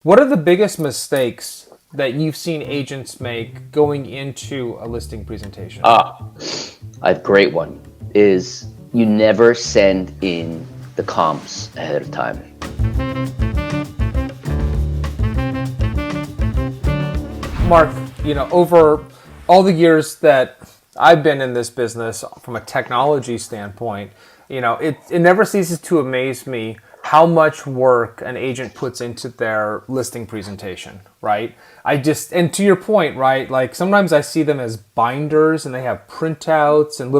What are the biggest mistakes that you've seen agents make going into a listing presentation? Ah, a great one is you never send in the comps ahead of time. Mark, over all the years that I've been in this business from a technology standpoint, it never ceases to amaze me how much work an agent puts into their listing presentation, right? And to your point, right? Like sometimes I see them as binders and they have printouts and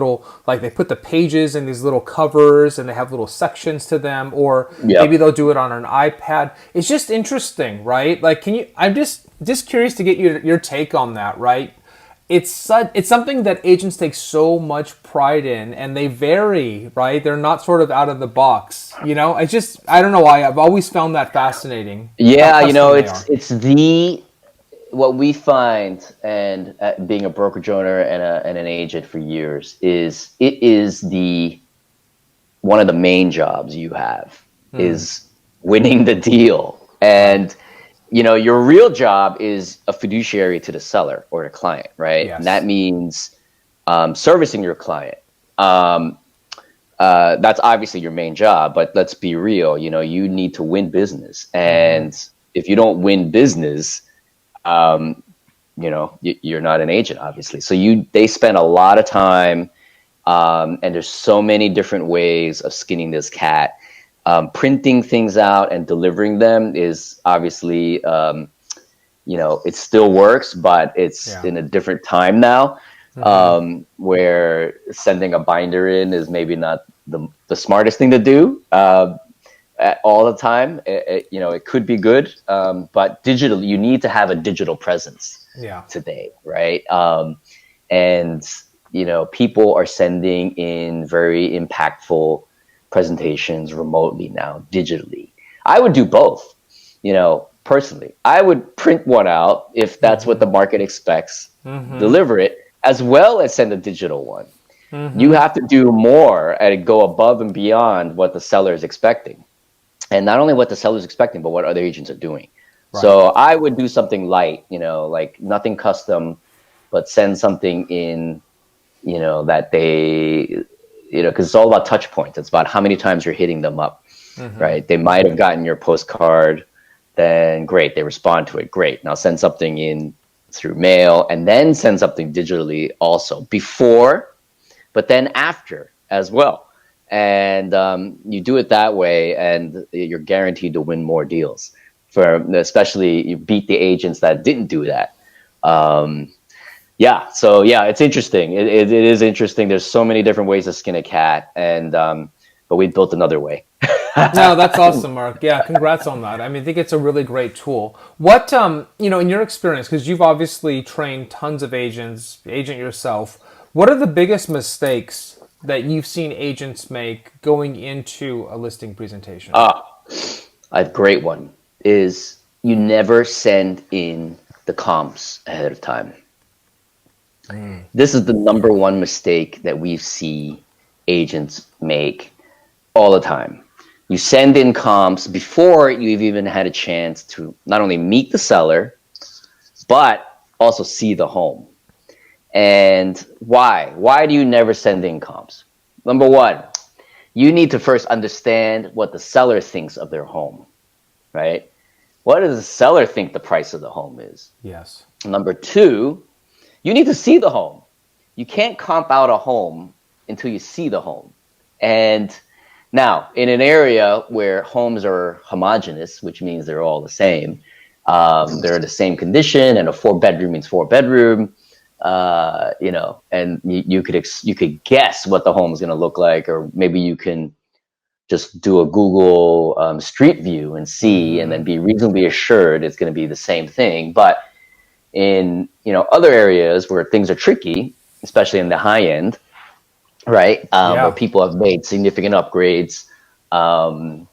like they put the pages in these little covers and they have little sections to them, or maybe Yep. they'll do it on an iPad. It's just interesting, right? Like, I'm just curious to get your take on that, right? It's something that agents take so much pride in, and they vary, right? They're not sort of out of the box, I don't know why I've always found that fascinating how Yeah, custom they it's are. it's the what we find, and being a brokerage owner and an agent for years, is it is the one of the main jobs you have is winning the deal. Right. And your real job is a fiduciary to the seller or the client, right? And that Yes. means servicing your client. Um, that's obviously your main job, but let's be real. You need to win business, and if you don't win business, um, you're not an agent, obviously. So they spend a lot of time, and there's so many different ways of skinning this cat. Printing things out and delivering them is obviously, it still works, but it's Yeah. in a different time now, where sending a binder in is maybe not the smartest thing to do all the time. It could be good, but digital, you need to have a digital presence Yeah. today, right? And people are sending in very impactful presentations remotely now, digitally. I would do both. Personally, I would print one out if that's what the market expects, deliver it, as well as send a digital one. You have to do more and go above and beyond what the seller is expecting, and not only what the seller is expecting, but what other agents are doing. Right. So I would do something light, like nothing custom, but send something in, that they, because it's all about touch points. It's about how many times you're hitting them up, right? They might have gotten your postcard, then great, they respond to it, great. Now send something in through mail, and then send something digitally also before, but then after as well. And you do it that way, and you're guaranteed to win more deals. For especially, you beat the agents that didn't do that. Um, yeah, so yeah, it's interesting. It is interesting. There's so many different ways to skin a cat, and but we built another way. No, that's awesome, Mark. Yeah, congrats on that. I think it's a really great tool. What, in your experience, because you've obviously trained tons of agent yourself, what are the biggest mistakes that you've seen agents make going into a listing presentation? Ah, a great one is you never send in the comps ahead of time. This is the number one mistake that we see agents make all the time. You send in comps before you've even had a chance to not only meet the seller, but also see the home. And why? Why do you never send in comps? Number one, you need to first understand what the seller thinks of their home, right? What does the seller think the price of the home is? Yes. Number two, you need to see the home. You can't comp out a home until you see the home. And now, in an area where homes are homogenous, which means they're all the same, they're the same condition, and a 4 bedroom means 4 bedroom, and you could guess what the home is going to look like, or maybe you can just do a Google Street View and see, and then be reasonably assured it's going to be the same thing. But in other areas where things are tricky, especially in the high end, right, where Yeah. people have made significant upgrades, um,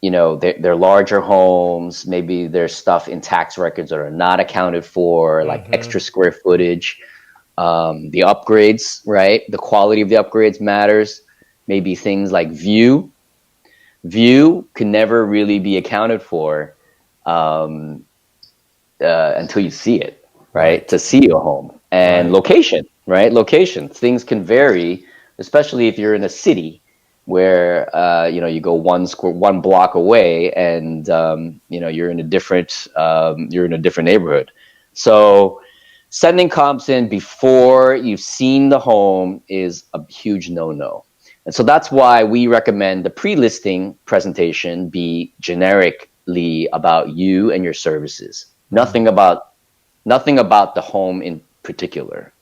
they're larger homes. Maybe there's stuff in tax records that are not accounted for, like extra square footage. The upgrades, right? The quality of the upgrades matters. Maybe things like view can never really be accounted for um, until you see it, right? Right. To see your home and Right. location, right? Location. Things can vary, especially if you're in a city where you go one block away, and you're in a different neighborhood. So sending comps in before you've seen the home is a huge no-no. And so that's why we recommend the pre-listing presentation be generically about you and your services. Nothing about the home in particular,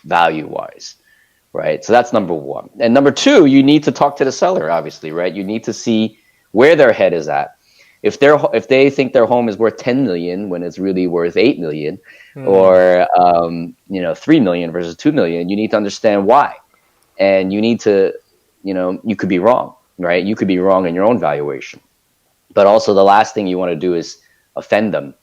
value wise, right? So that's number one. And number two, you need to talk to the seller, obviously, right? You need to see where their head is at. If they think their home is worth 10 million when it's really worth 8 million, or 3 million versus 2 million, you need to understand why. And you need to, you could be wrong, right? You could be wrong in your own valuation. But also, the last thing you want to do is offend them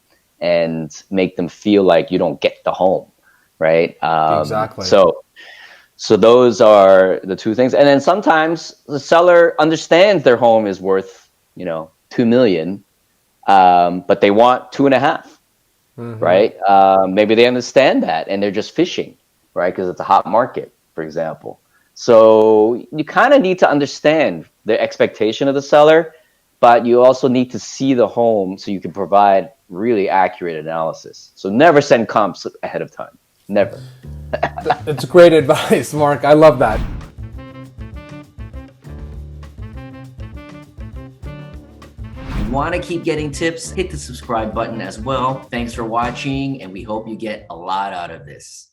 and make them feel like you don't get the home, right? Exactly. So those are the two things. And then sometimes the seller understands their home is worth 2 million, but they want 2.5, right? Maybe they understand that and they're just fishing, right? Because it's a hot market, for example. So you kind of need to understand the expectation of the seller, but you also need to see the home so you can provide really accurate analysis. So never send comps ahead of time. Never. It's great advice, Mark. I love that. If you want to keep getting tips, hit the subscribe button as well. Thanks for watching, and we hope you get a lot out of this.